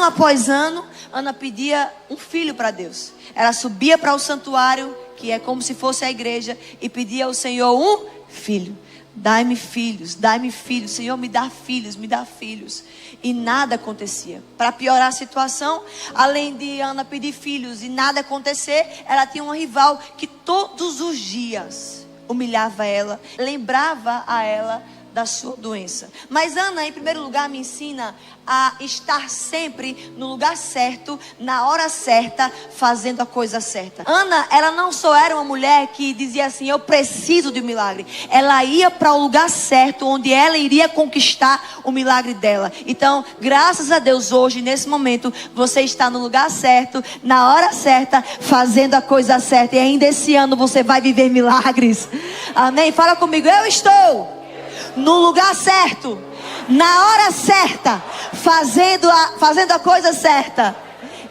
após ano, Ana pedia um filho para Deus. Ela subia para o santuário, que é como se fosse a igreja, e pedia ao Senhor um filho. Dai-me filhos, Senhor, me dá filhos, me dá filhos. E nada acontecia. Para piorar a situação, além de Ana pedir filhos e nada acontecer, ela tinha um rival que todos os dias humilhava ela, lembrava a ela da sua doença. Mas Ana, em primeiro lugar, me ensina a estar sempre no lugar certo, na hora certa, fazendo a coisa certa. Ana, ela não só era uma mulher que dizia assim, eu preciso de um milagre. Ela ia para o lugar certo, onde ela iria conquistar o milagre dela. Então, graças a Deus, hoje, nesse momento, você está no lugar certo, na hora certa, fazendo a coisa certa. E ainda esse ano você vai viver milagres. Amém? Fala comigo, eu estou no lugar certo, na hora certa, fazendo a coisa certa.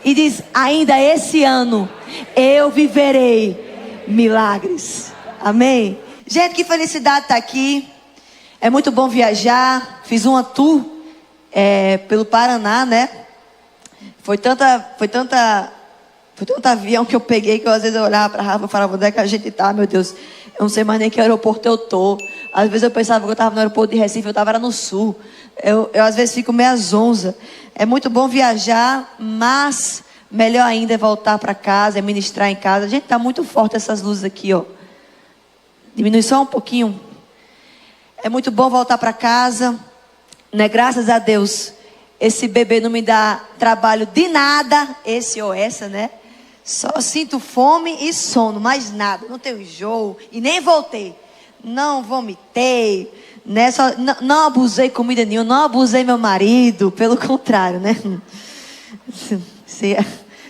E diz, ainda esse ano eu viverei milagres. Amém? Gente, que felicidade estar aqui. É muito bom viajar. Fiz uma tour pelo Paraná, né? Foi tanta avião que eu peguei, que eu, às vezes eu olhava para a Rafa e falava, onde é que a gente tá, meu Deus? Eu não sei mais nem que aeroporto eu tô. Às vezes eu pensava que eu estava no aeroporto de Recife, eu estava no sul. Eu às vezes fico meio zonza. É muito bom viajar, mas melhor ainda é voltar para casa, é ministrar em casa. Gente, tá muito forte essas luzes aqui, ó. Diminui só um pouquinho. É muito bom voltar para casa, né? Graças a Deus, esse bebê não me dá trabalho de nada, esse ou essa, né? Só sinto fome e sono, mais nada. Não tenho enjoo e nem voltei. Não vomitei, né? Não abusei comida nenhuma, não abusei meu marido. Pelo contrário, né?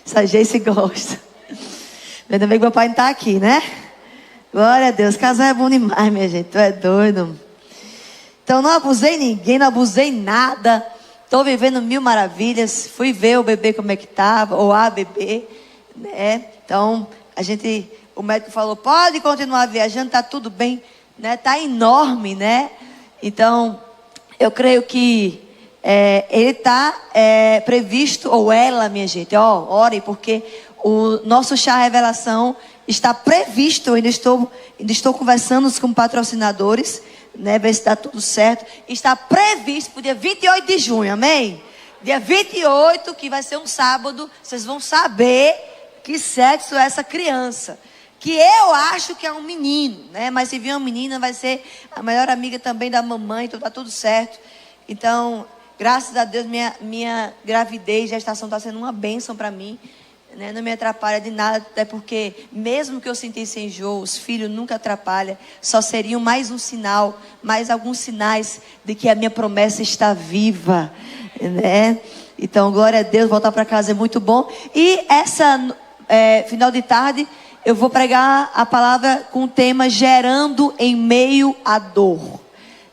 Essa gente gosta. Ainda bem que meu pai não está aqui, né? Glória a Deus, casar é bom demais, minha gente. Tu é doido. Então não abusei ninguém, não abusei nada. Estou vivendo mil maravilhas. Fui ver o bebê como é que estava, ou a bebê, né? Então o médico falou, pode continuar viajando, tá tudo bem, né? Tá enorme, né? Então eu creio que ele está previsto, ou ela, minha gente, ó, ore, porque o nosso chá revelação está previsto. Eu ainda estou conversando com patrocinadores, né, ver se está tudo certo. Está previsto para o dia 28 de junho, amém? Dia 28, que vai ser um sábado, vocês vão saber que sexo é essa criança. Que eu acho que é um menino, né? Mas se vir uma menina, vai ser a melhor amiga também da mamãe, então tá tudo certo. Então, graças a Deus, minha gravidez, gestação está sendo uma bênção para mim, né? Não me atrapalha de nada, até porque mesmo que eu sentisse enjoo, os filhos nunca atrapalham, só seriam mais um sinal, mais alguns sinais de que a minha promessa está viva, né? Então, glória a Deus, voltar para casa é muito bom. E final de tarde, eu vou pregar a palavra com o tema gerando em meio à dor,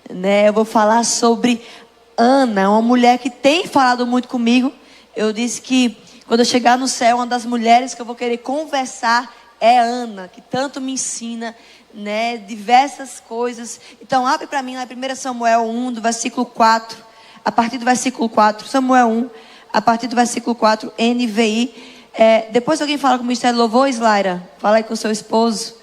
né? Eu vou falar sobre Ana, uma mulher que tem falado muito comigo. Eu disse que quando eu chegar no céu, uma das mulheres que eu vou querer conversar é Ana, que tanto me ensina, né, diversas coisas. Então abre para mim lá em 1 Samuel 1, do versículo 4, a partir do versículo 4, Samuel 1, a partir do versículo 4, NVI. Depois alguém fala com o Ministério do Louvor, Slaira, fala aí com o seu esposo,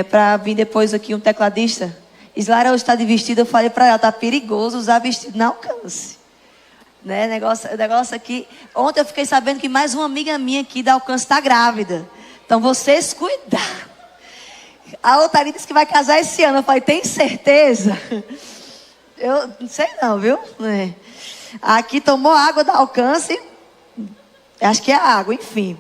para vir depois aqui um tecladista. Slaira hoje está de vestido, eu falei para ela, tá perigoso usar vestido na Alcance. Né, negócio aqui. Ontem eu fiquei sabendo que mais uma amiga minha aqui da Alcance está grávida. Então vocês cuidar. A outra ali disse que vai casar esse ano. Eu falei, tem certeza? Eu não sei não, viu? Aqui tomou água da Alcance. Acho que é água, enfim.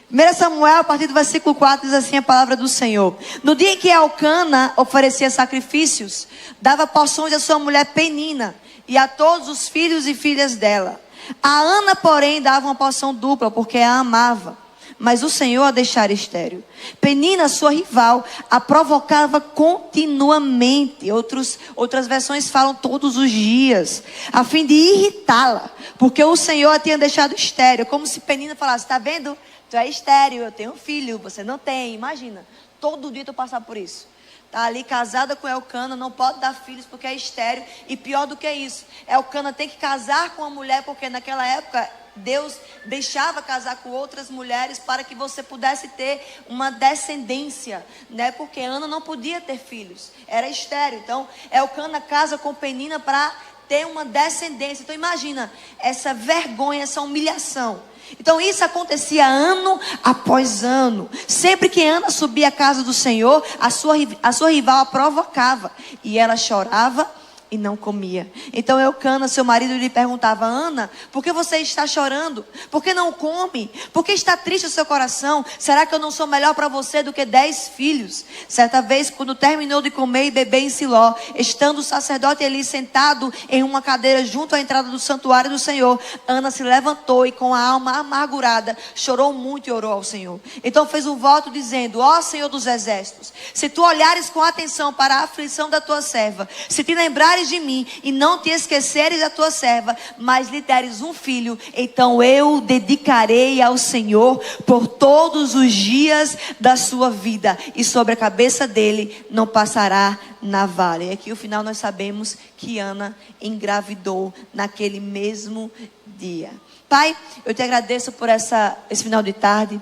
1 Samuel, a partir do versículo 4, diz assim a palavra do Senhor. No dia em que Elcana oferecia sacrifícios, dava porções à sua mulher Penina e a todos os filhos e filhas dela. A Ana, porém, dava uma porção dupla, porque a amava, mas o Senhor a deixara estéril. Penina, sua rival, a provocava continuamente. Outras versões falam todos os dias, a fim de irritá-la, porque o Senhor a tinha deixado estéril. Como se Penina falasse, está vendo? Tu é estéril, eu tenho um filho, você não tem. Imagina, todo dia tu passar por isso. Está ali casada com Elcana, não pode dar filhos porque é estéril. E pior do que isso, Elcana tem que casar com a mulher, porque naquela época Deus deixava casar com outras mulheres para que você pudesse ter uma descendência, né? Porque Ana não podia ter filhos, era estéril. Então, Elcana casa com Penina para ter uma descendência. Então, imagina essa vergonha, essa humilhação. Então isso acontecia ano após ano. Sempre que Ana subia à casa do Senhor, a sua rival a provocava. E ela chorava e não comia. Então Elcana, seu marido, lhe perguntava: Ana, por que você está chorando? Por que não come? Por que está triste o seu coração? Será que eu não sou melhor para você do que 10 filhos? Certa vez, quando terminou de comer e beber em Siló, estando o sacerdote ali sentado em uma cadeira junto à entrada do santuário do Senhor, Ana se levantou e com a alma amargurada chorou muito e orou ao Senhor. Então fez um voto dizendo: ó Senhor dos exércitos, se tu olhares com atenção para a aflição da tua serva, se te lembrares de mim e não te esqueceres da tua serva, mas lhe deres um filho, então eu dedicarei ao Senhor por todos os dias da sua vida, e sobre a cabeça dele não passará navalha. E aqui o final nós sabemos que Ana engravidou naquele mesmo dia. Pai, eu te agradeço por esse final de tarde.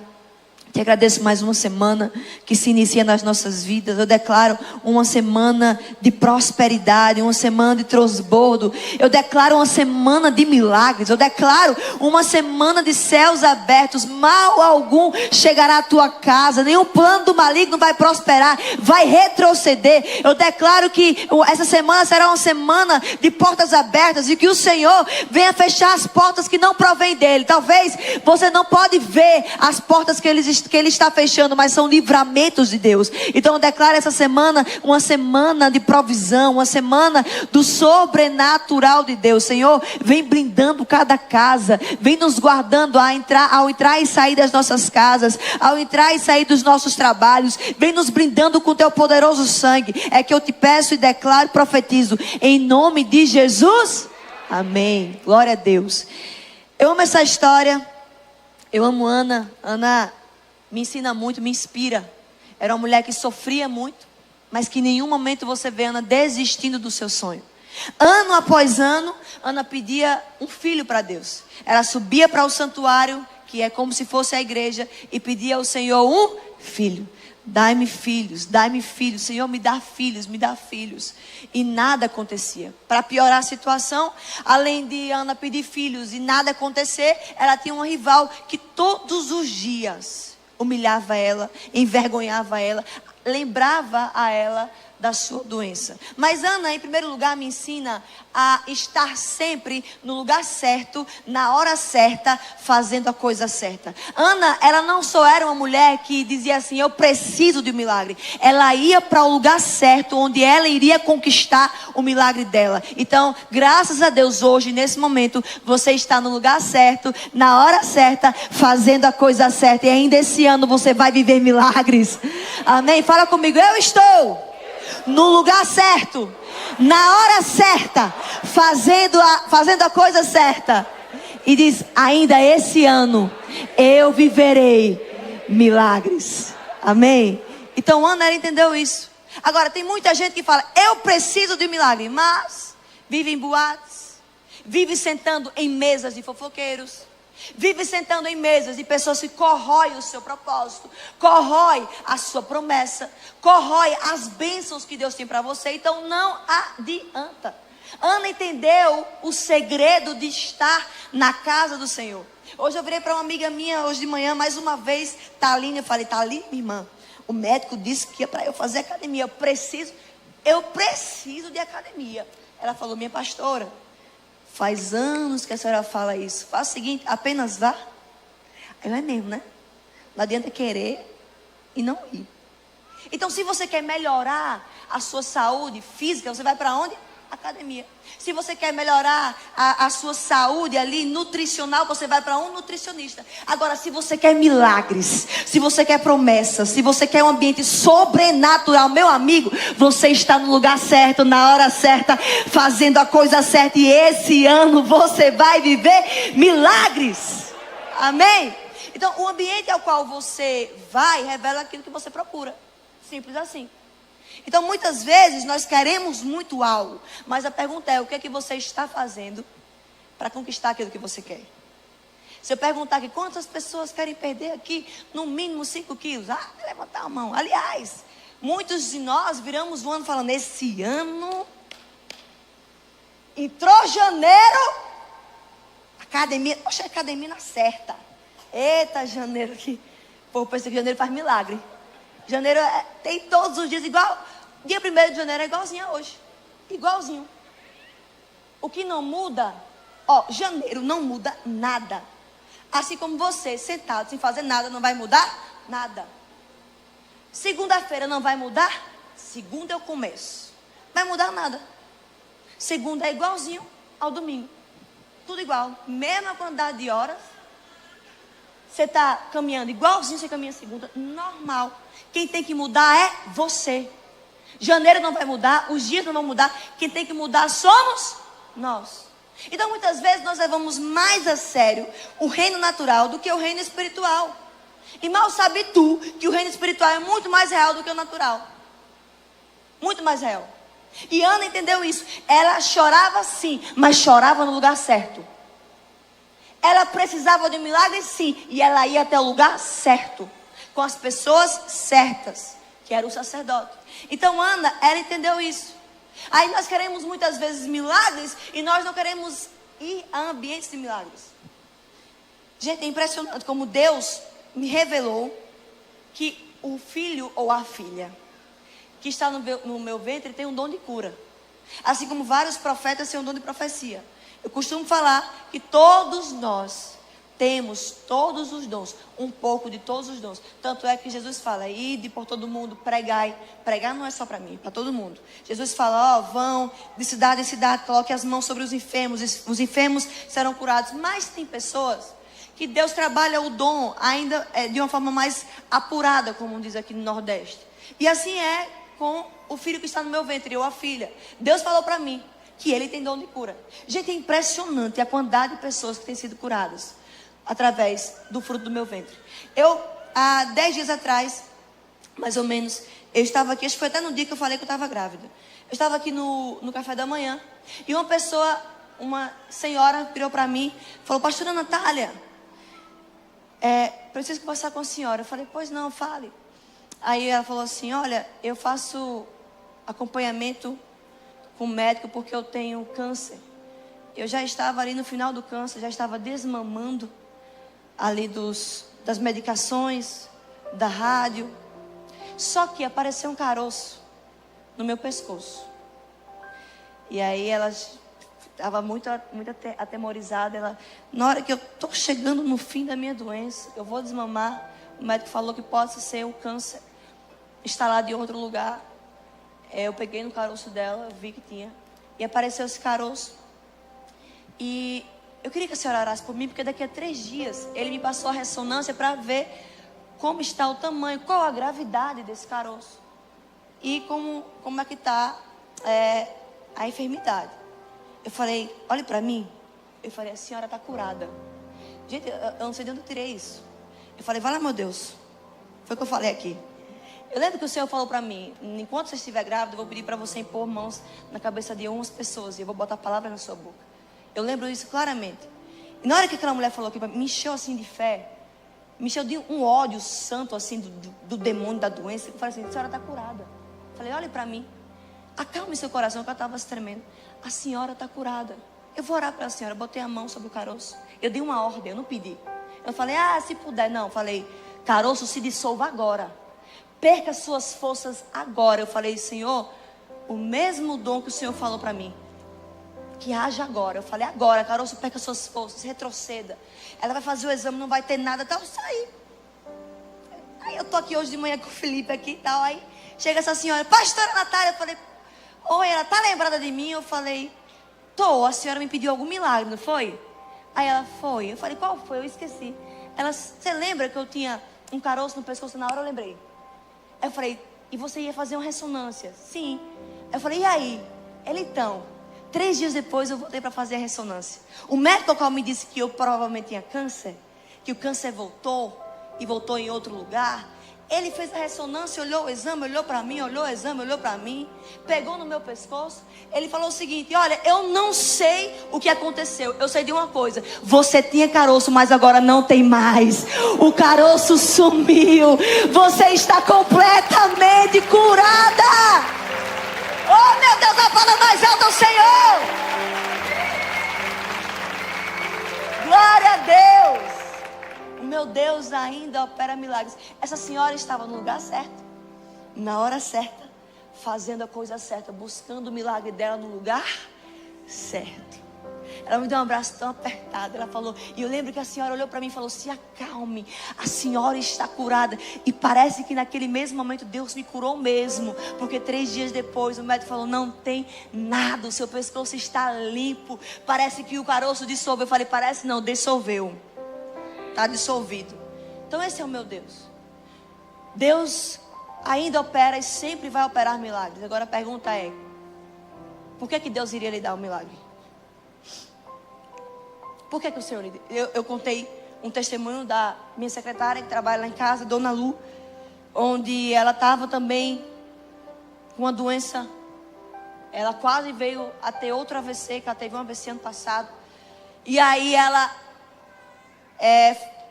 Te agradeço mais uma semana que se inicia nas nossas vidas. Eu declaro uma semana de prosperidade, uma semana de transbordo. Eu declaro uma semana de milagres. Eu declaro uma semana de céus abertos. Mal algum chegará à tua casa. Nenhum plano do maligno vai prosperar, vai retroceder. Eu declaro que essa semana será uma semana de portas abertas e que o Senhor venha fechar as portas que não provém dele. Talvez você não pode ver as portas que ele está fechando, mas são livramentos de Deus. Então eu declaro essa semana uma semana de provisão, uma semana do sobrenatural de Deus. Senhor, vem blindando cada casa, vem nos guardando ao entrar e sair das nossas casas, ao entrar e sair dos nossos trabalhos, vem nos blindando com teu poderoso sangue. É que eu te peço e declaro e profetizo em nome de Jesus, amém. Glória a Deus. Eu amo essa história. Eu amo Ana. Ana me ensina muito, me inspira. Era uma mulher que sofria muito, mas que em nenhum momento você vê Ana desistindo do seu sonho. Ano após ano, Ana pedia um filho para Deus. Ela subia para o santuário, que é como se fosse a igreja, e pedia ao Senhor um filho. Dai-me filhos, Senhor, me dá filhos, me dá filhos. E nada acontecia. Para piorar a situação, além de Ana pedir filhos e nada acontecer, ela tinha uma rival que todos os dias humilhava ela, envergonhava ela, lembrava a ela da sua doença. Mas Ana, em primeiro lugar, me ensina a estar sempre no lugar certo, na hora certa, fazendo a coisa certa. Ana, ela não só era uma mulher que dizia assim: eu preciso de um milagre. Ela ia para o lugar certo, onde ela iria conquistar o milagre dela. Então, graças a Deus, hoje, nesse momento, você está no lugar certo, na hora certa, fazendo a coisa certa. E ainda esse ano você vai viver milagres. Amém? Fala comigo: eu estou no lugar certo, na hora certa, fazendo a coisa certa. E diz: ainda esse ano eu viverei milagres. Amém? Então Ana, ela entendeu isso. Agora tem muita gente que fala: eu preciso de um milagre, mas vive em boates, vive sentando em mesas de fofoqueiros, vive sentando em mesas de pessoas que corroem o seu propósito, corrói a sua promessa, corrói as bênçãos que Deus tem para você. Então não adianta. Ana entendeu o segredo de estar na casa do Senhor. Hoje eu virei para uma amiga minha, hoje de manhã, mais uma vez, Thaline. Eu falei: Thaline, minha irmã, o médico disse que é para eu fazer academia. Eu preciso de academia. Ela falou: minha pastora, faz anos que a senhora fala isso. Faz o seguinte, apenas vá. Aí é mesmo, né? Não adianta querer e não ir. Então, se você quer melhorar a sua saúde física, você vai para onde? Academia. Se você quer melhorar a sua saúde ali, nutricional, você vai para um nutricionista. Agora, se você quer milagres, se você quer promessas, se você quer um ambiente sobrenatural, meu amigo, você está no lugar certo, na hora certa, fazendo a coisa certa. E esse ano você vai viver milagres. Amém? Então, o ambiente ao qual você vai revela aquilo que você procura. Simples assim. Então muitas vezes nós queremos muito algo, mas a pergunta é: o que é que você está fazendo para conquistar aquilo que você quer? Se eu perguntar aqui, quantas pessoas querem perder aqui, no mínimo 5 quilos? Levantar a mão. Aliás, muitos de nós viramos o ano falando, esse ano, entrou janeiro, academia, poxa, a academia na certa. Eita, janeiro aqui. O povo pensa que janeiro faz milagre. Janeiro tem todos os dias igual. Dia 1º de janeiro é igualzinho a hoje. Igualzinho. O que não muda, janeiro não muda nada. Assim como você, sentado, sem fazer nada, não vai mudar nada. Segunda-feira não vai mudar? Segunda é o começo. Não vai mudar nada. Segunda é igualzinho ao domingo. Tudo igual. Mesma quantidade de horas. Você está caminhando igualzinho você caminha segunda. Normal. Quem tem que mudar é você. Janeiro não vai mudar. Os dias não vão mudar. Quem tem que mudar somos nós. Então muitas vezes nós levamos mais a sério o reino natural do que o reino espiritual. E mal sabe tu que o reino espiritual é muito mais real do que o natural. Muito mais real. E Ana entendeu isso. Ela chorava sim, mas chorava no lugar certo. Ela precisava de um milagre sim, e ela ia até o lugar certo, com as pessoas certas, que era o sacerdote. Então Ana, ela entendeu isso. Aí nós queremos muitas vezes milagres e nós não queremos ir a ambientes de milagres. Gente, é impressionante como Deus me revelou que o filho ou a filha que está no meu ventre tem um dom de cura. Assim como vários profetas têm um dom de profecia. Eu costumo falar que todos nós temos todos os dons, um pouco de todos os dons. Tanto é que Jesus fala, ide por todo mundo, pregai. Pregar não é só para mim, é para todo mundo. Jesus fala, vão de cidade em cidade, coloque as mãos sobre os enfermos serão curados. Mas tem pessoas que Deus trabalha o dom ainda de uma forma mais apurada, como diz aqui no Nordeste. E assim é com o filho que está no meu ventre, ou a filha. Deus falou para mim que ele tem dom de cura. Gente, é impressionante a quantidade de pessoas que têm sido curadas através do fruto do meu ventre. Há 10 dias atrás, mais ou menos, eu estava aqui, acho que foi até no dia que eu falei que eu estava grávida. Eu estava aqui no café da manhã, e uma senhora virou para mim, falou, pastora Natália, preciso conversar com a senhora. Eu falei, pois não, fale. Aí ela falou assim, olha, eu faço acompanhamento com o médico porque eu tenho câncer. Eu já estava ali no final do câncer, já estava desmamando ali das medicações, da rádio. Só que apareceu um caroço no meu pescoço. E aí ela estava muito atemorizada. Na hora que eu estou chegando no fim da minha doença, eu vou desmamar, o médico falou que pode ser o câncer instalado em outro lugar. Eu peguei no caroço dela, vi que tinha, e apareceu esse caroço. E eu queria que a senhora orasse por mim, porque daqui a 3 dias ele me passou a ressonância para ver como está o tamanho, qual a gravidade desse caroço e como é que está a enfermidade. Eu falei, olhe para mim. Eu falei, a senhora está curada. Gente, eu não sei de onde eu tirei isso. Eu falei, vai lá, meu Deus. Foi o que eu falei aqui. Eu lembro que o Senhor falou para mim, enquanto você estiver grávida, eu vou pedir para você impor mãos na cabeça de umas pessoas e eu vou botar a palavra na sua boca. Eu lembro isso claramente. E na hora que aquela mulher falou aqui, me encheu assim de fé, me encheu de um ódio santo assim do demônio, da doença. Eu falei assim, a senhora está curada. Eu falei, olhe para mim, acalme seu coração, que eu estava se tremendo. A senhora está curada. Eu vou orar para a senhora. Eu botei a mão sobre o caroço. Eu dei uma ordem, eu não pedi. Eu falei, se puder. Não, eu falei, caroço, se dissolva agora. Perca suas forças agora. Eu falei, Senhor, o mesmo dom que o Senhor falou para mim, que haja agora. Eu falei, agora, caroço, perca suas forças, retroceda. Ela vai fazer o exame, não vai ter nada, tal, sair. Aí eu tô aqui hoje de manhã com o Felipe aqui e tal. Aí chega essa senhora, pastora Natália. Eu falei, oi, ela tá lembrada de mim? Eu falei, tô, a senhora me pediu algum milagre, não foi? Aí ela, foi. Eu falei, qual foi? Eu esqueci. Ela, você lembra que eu tinha um caroço no pescoço? Na hora eu lembrei. Aí eu falei, e você ia fazer uma ressonância? Sim. Aí eu falei, e aí? Ela, então, 3 dias depois eu voltei para fazer a ressonância. O médico ao qual me disse que eu provavelmente tinha câncer, que o câncer voltou e voltou em outro lugar, Ele fez a ressonância, olhou o exame, olhou para mim, olhou o exame, olhou para mim, pegou no meu pescoço. Ele falou o seguinte: olha, eu não sei o que aconteceu, eu sei de uma coisa: você tinha caroço, mas agora não tem mais. O caroço sumiu, você está completamente curada. Oh meu Deus, a fala mais alta ao Senhor. Glória a Deus. O meu Deus ainda opera milagres. Essa senhora estava no lugar certo, na hora certa, fazendo a coisa certa, buscando o milagre dela no lugar certo. Ela me deu um abraço tão apertado. Ela falou, e eu lembro que a senhora olhou para mim e falou: se acalme, a senhora está curada. E parece que naquele mesmo momento Deus me curou mesmo, porque 3 dias depois o médico falou: não tem nada, o seu pescoço está limpo, parece que o caroço dissolveu. Eu falei: parece não, dissolveu, está dissolvido. Então esse é o meu Deus. Deus ainda opera e sempre vai operar milagres. Agora a pergunta é: por que Deus iria lhe dar um milagre? Por que o Senhor... Eu contei um testemunho da minha secretária, que trabalha lá em casa, Dona Lu, onde ela estava também com uma doença. Ela quase veio a ter outro AVC, que ela teve um AVC ano passado. E aí ela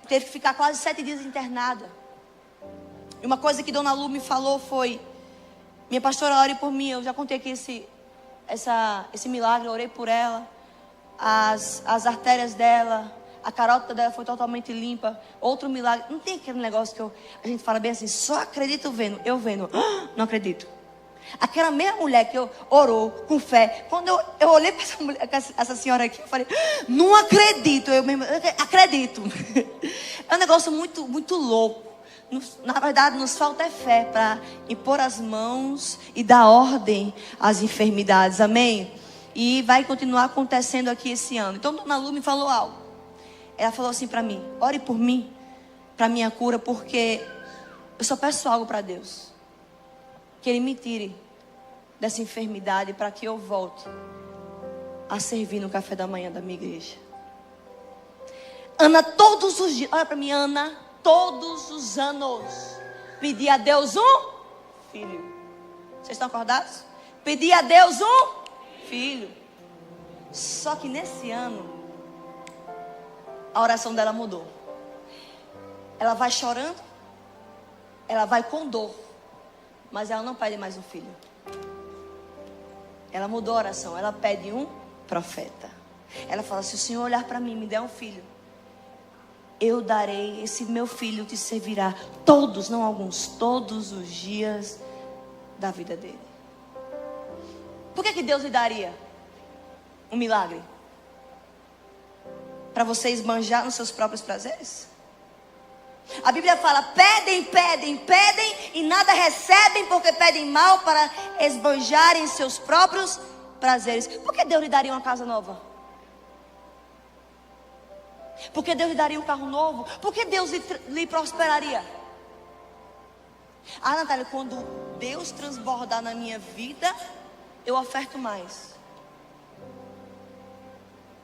teve que ficar quase 7 dias internada. E uma coisa que Dona Lu me falou foi: minha pastora, ore por mim. Eu já contei aqui esse milagre, eu orei por ela. As artérias dela, a carótida dela foi totalmente limpa. Outro milagre. Não tem aquele negócio que a gente fala bem assim: só acredito vendo. Eu vendo, não acredito. Aquela mesma mulher que orou com fé, quando eu olhei para essa senhora aqui, eu falei: não acredito. Eu mesmo acredito. É um negócio muito, muito louco. Na verdade, nos falta fé para impor as mãos e dar ordem às enfermidades. Amém? E vai continuar acontecendo aqui esse ano. Então Dona Lu me falou algo. Ela falou assim para mim: ore por mim, para minha cura, porque eu só peço algo para Deus, que Ele me tire dessa enfermidade, para que eu volte a servir no café da manhã da minha igreja. Ana, todos os dias, olha para mim, Ana, todos os anos, pedia a Deus um filho. Vocês estão acordados? Pedia a Deus um filho. Só que nesse ano a oração dela mudou. Ela vai chorando, ela vai com dor, mas ela não pede mais um filho. Ela mudou a oração. Ela pede um profeta. Ela fala: se o Senhor olhar para mim e me der um filho, eu darei, esse meu filho te servirá todos, não alguns, todos os dias da vida dele. Por que Deus lhe daria um milagre? Para você esbanjar nos seus próprios prazeres? A Bíblia fala: pedem, pedem, pedem e nada recebem, porque pedem mal para esbanjarem seus próprios prazeres. Por que Deus lhe daria uma casa nova? Por que Deus lhe daria um carro novo? Por que Deus lhe prosperaria? Ah, Natália, quando Deus transbordar na minha vida, eu oferto mais.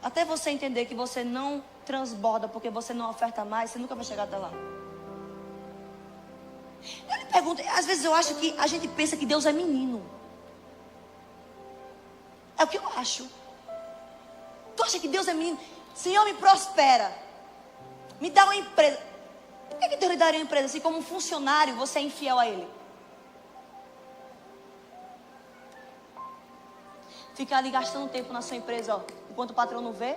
Até você entender que você não transborda porque você não oferta mais, você nunca vai chegar até lá. Eu lhe pergunto, às vezes eu acho que a gente pensa que Deus é menino. É o que eu acho. Tu acha que Deus é menino? Senhor, me prospera, me dá uma empresa. Por que Deus lhe daria uma empresa? Se como um funcionário você é infiel a Ele? Fica ali gastando tempo na sua empresa, ó, enquanto o patrão não vê.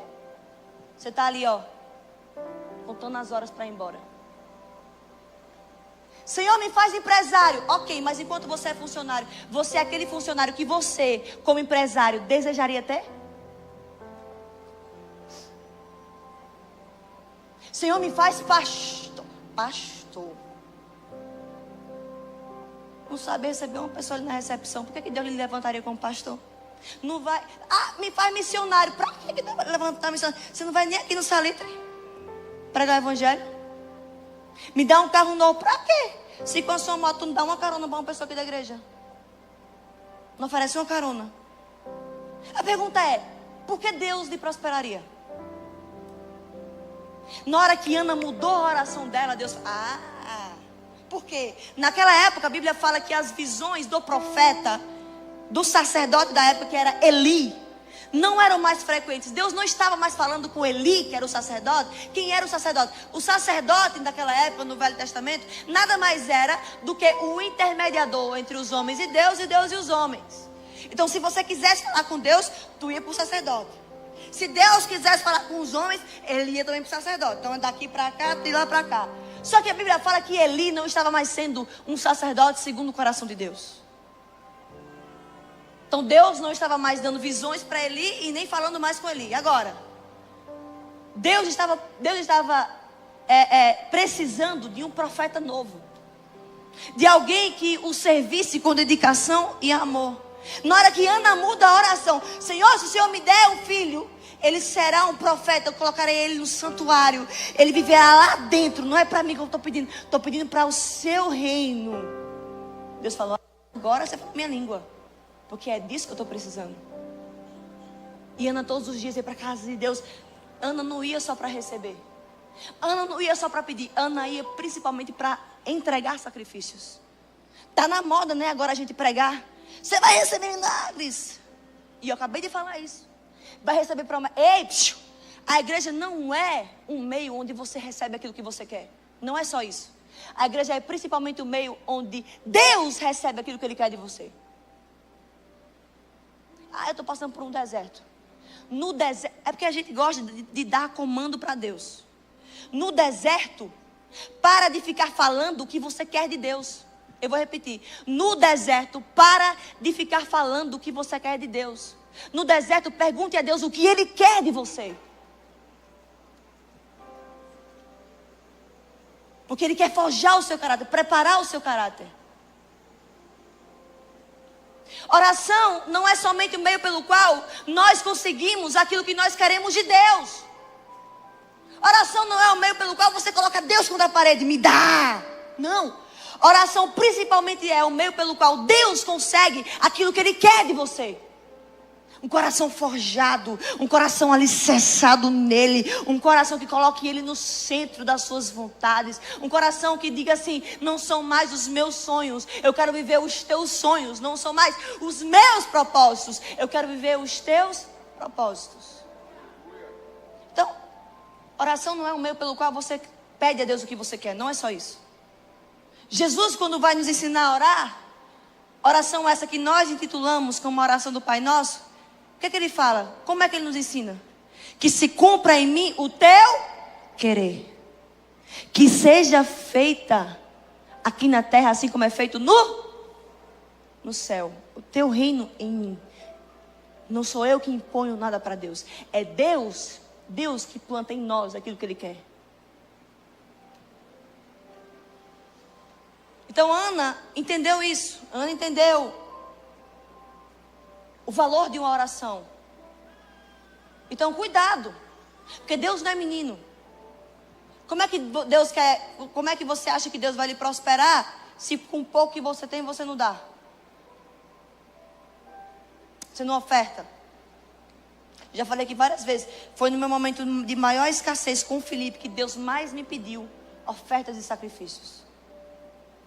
Você está ali, ó, contando as horas para ir embora. Senhor, me faz empresário. Ok, mas enquanto você é funcionário, você é aquele funcionário que você, como empresário, desejaria ter? Senhor, me faz pastor. Pastor. Não sabe receber uma pessoa ali na recepção. Por que Deus lhe levantaria como pastor? Não vai. Ah, me faz missionário. Para que Deus vai levantar missionário? Você não vai nem aqui no Salitre pregar o evangelho? Me dá um carro novo. Para quê? Se com a sua moto não dá uma carona para uma pessoa aqui da igreja, não oferece uma carona. A pergunta é: por que Deus lhe prosperaria? Na hora que Ana mudou a oração dela, Deus falou: Por quê? Naquela época a Bíblia fala que as visões do profeta, do sacerdote da época, que era Eli, não eram mais frequentes. Deus não estava mais falando com Eli, que era o sacerdote. Quem era o sacerdote? O sacerdote naquela época, no Velho Testamento, nada mais era do que o intermediador entre os homens e Deus e os homens. Então, se você quisesse falar com Deus, tu ia para o sacerdote. Se Deus quisesse falar com os homens, ele ia também para o sacerdote. Então, é daqui para cá, de lá para cá. Só que a Bíblia fala que Eli não estava mais sendo um sacerdote segundo o coração de Deus. Então Deus não estava mais dando visões para Eli e nem falando mais com Eli. Agora, Deus estava precisando de um profeta novo. De alguém que o servisse com dedicação e amor. Na hora que Ana muda a oração: Senhor, se o Senhor me der um filho, ele será um profeta, eu colocarei ele no santuário, ele viverá lá dentro. Não é para mim que eu estou pedindo para o seu reino. Deus falou: agora você fala minha língua, porque é disso que eu estou precisando. E Ana todos os dias ia para a casa de Deus. Ana não ia só para receber, Ana não ia só para pedir, Ana ia principalmente para entregar sacrifícios. Está na moda, né, agora a gente pregar: você vai receber milagres. E eu acabei de falar isso. Vai receber promessa. Ei, a igreja não é um meio onde você recebe aquilo que você quer. Não é só isso. A igreja é principalmente o meio onde Deus recebe aquilo que Ele quer de você. Eu estou passando por um deserto. No deserto, é porque a gente gosta de dar comando para Deus. No deserto, para de ficar falando o que você quer de Deus. Eu vou repetir. No deserto, para de ficar falando o que você quer de Deus. No deserto, pergunte a Deus o que Ele quer de você. Porque Ele quer forjar o seu caráter, preparar o seu caráter. Oração não é somente o meio pelo qual nós conseguimos aquilo que nós queremos de Deus. Oração não é o meio pelo qual você coloca Deus contra a parede, me dá. Não. Oração principalmente é o meio pelo qual Deus consegue aquilo que Ele quer de você. Um coração forjado, um coração alicerçado nele, um coração que coloque Ele no centro das suas vontades, um coração que diga assim: não são mais os meus sonhos, eu quero viver os teus sonhos, não são mais os meus propósitos, eu quero viver os teus propósitos. Então, oração não é um meio pelo qual você pede a Deus o que você quer, não é só isso. Jesus, quando vai nos ensinar a orar, oração essa que nós intitulamos como a oração do Pai Nosso, o que é que Ele fala? Como é que Ele nos ensina? Que se cumpra em mim o teu querer, que seja feita aqui na terra assim como é feito no céu. O teu reino em mim. Não sou eu que imponho nada para Deus, é Deus que planta em nós aquilo que Ele quer. Então Ana entendeu isso. Ana entendeu o valor de uma oração. Então cuidado, porque Deus não é menino. Como é que Deus quer? Como é que você acha que Deus vai lhe prosperar se com pouco que você tem você não dá? Você não oferta. Já falei aqui várias vezes. Foi no meu momento de maior escassez com o Felipe que Deus mais me pediu ofertas e sacrifícios.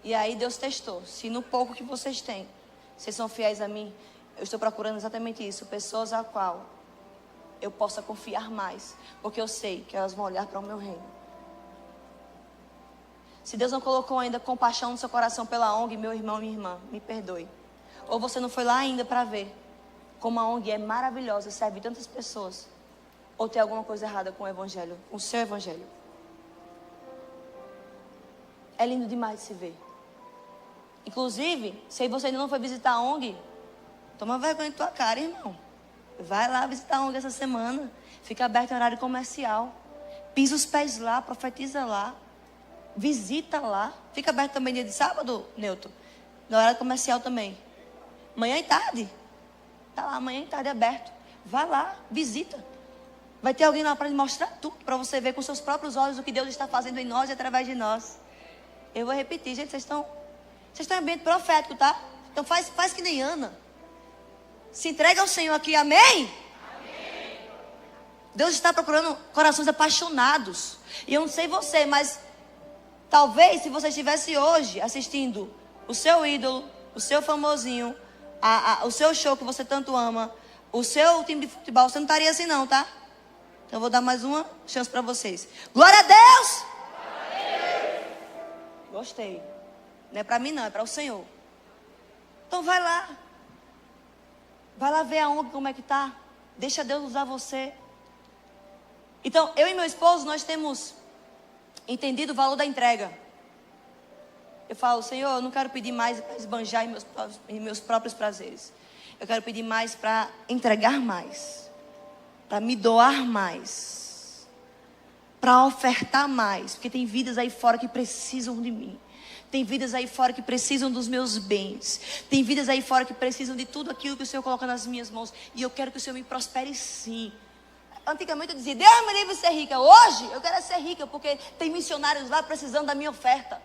E aí Deus testou. Se no pouco que vocês têm, vocês são fiéis a mim, eu estou procurando exatamente isso. Pessoas a qual eu possa confiar mais. Porque eu sei que elas vão olhar para o meu reino. Se Deus não colocou ainda compaixão no seu coração pela ONG, meu irmão e minha irmã, me perdoe. Ou você não foi lá ainda para ver como a ONG é maravilhosa, serve tantas pessoas. Ou tem alguma coisa errada com o Evangelho, com o seu Evangelho. É lindo demais de se ver. Inclusive, se você ainda não foi visitar a ONG, toma vergonha em tua cara, irmão. Vai lá visitar a ONG essa semana. Fica aberto em horário comercial. Pisa os pés lá, profetiza lá. Visita lá. Fica aberto também dia de sábado, Newton. No horário comercial também. Manhã e tarde. Tá lá, manhã e tarde aberto. Vai lá, visita. Vai ter alguém lá para lhe mostrar tudo. Para você ver com seus próprios olhos o que Deus está fazendo em nós e através de nós. Eu vou repetir, gente. Vocês estão em ambiente profético, tá? Então faz que nem Ana. Se entrega ao Senhor aqui, amém? Amém? Deus está procurando corações apaixonados. E eu não sei você, mas Talvez se você estivesse hoje assistindo o seu ídolo, o seu famosinho, o seu show que você tanto ama, o seu time de futebol, você não estaria assim não, tá? Então eu vou dar mais uma chance para vocês. Glória a Deus! Gostei. Não é para mim não, é para o Senhor. Então vai lá. Vai lá ver a ONG como é que tá. Deixa Deus usar você. Então, eu e meu esposo, nós temos entendido o valor da entrega. Eu falo, Senhor, eu não quero pedir mais para esbanjar em meus próprios prazeres. Eu quero pedir mais para entregar mais. Para me doar mais. Para ofertar mais. Porque tem vidas aí fora que precisam de mim. Tem vidas aí fora que precisam dos meus bens. Tem vidas aí fora que precisam de tudo aquilo que o Senhor coloca nas minhas mãos. E eu quero que o Senhor me prospere sim. Antigamente eu dizia, Deus me livre de ser rica. Hoje eu quero ser rica porque tem missionários lá precisando da minha oferta.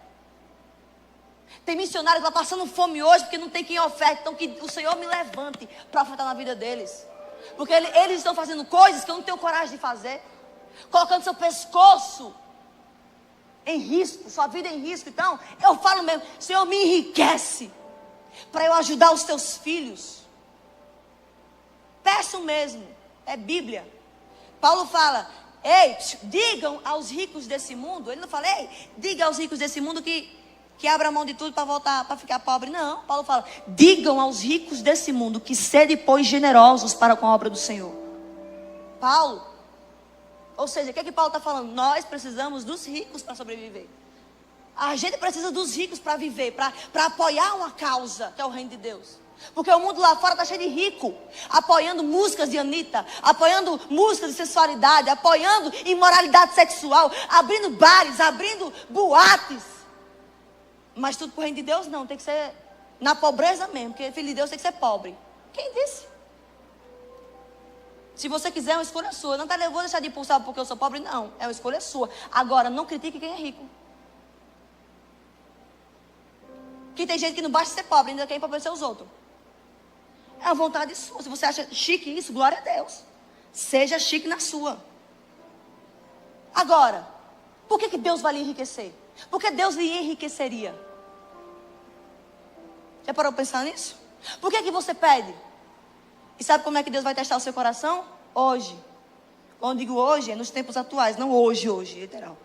Tem missionários lá passando fome hoje porque não tem quem oferta. Então que o Senhor me levante para ofertar na vida deles. Porque eles estão fazendo coisas que eu não tenho coragem de fazer. Colocando seu pescoço em risco, sua vida em risco. Então, eu falo mesmo, Senhor, me enriquece para eu ajudar os teus filhos. Peço mesmo, é Bíblia. Paulo fala, ei, digam aos ricos desse mundo. Ele não fala, ei, diga aos ricos desse mundo que abra mão de tudo para voltar, para ficar pobre. Não, Paulo fala, digam aos ricos desse mundo que sede, pois, generosos para com a obra do Senhor. Paulo. Ou seja, o que é que Paulo está falando? Nós precisamos dos ricos para sobreviver. A gente precisa dos ricos para viver, para apoiar uma causa, que é o reino de Deus. Porque o mundo lá fora está cheio de rico, apoiando músicas de Anitta, apoiando músicas de sensualidade, apoiando imoralidade sexual, abrindo bares, abrindo boates. Mas tudo para o reino de Deus não, tem que ser na pobreza mesmo, porque filho de Deus tem que ser pobre. Quem disse? Se você quiser, é uma escolha sua. Não vou deixar de impulsar porque eu sou pobre, não. É uma escolha sua. Agora, não critique quem é rico. Que tem gente que não basta ser pobre, ainda quer empobrecer os outros. É a vontade sua. Se você acha chique isso, glória a Deus. Seja chique na sua. Agora, por que Deus vai lhe enriquecer? Porque Deus lhe enriqueceria. Já parou para pensar nisso? Por que você pede? E sabe como é que Deus vai testar o seu coração? Hoje. Quando digo hoje, é nos tempos atuais. Não hoje, literal.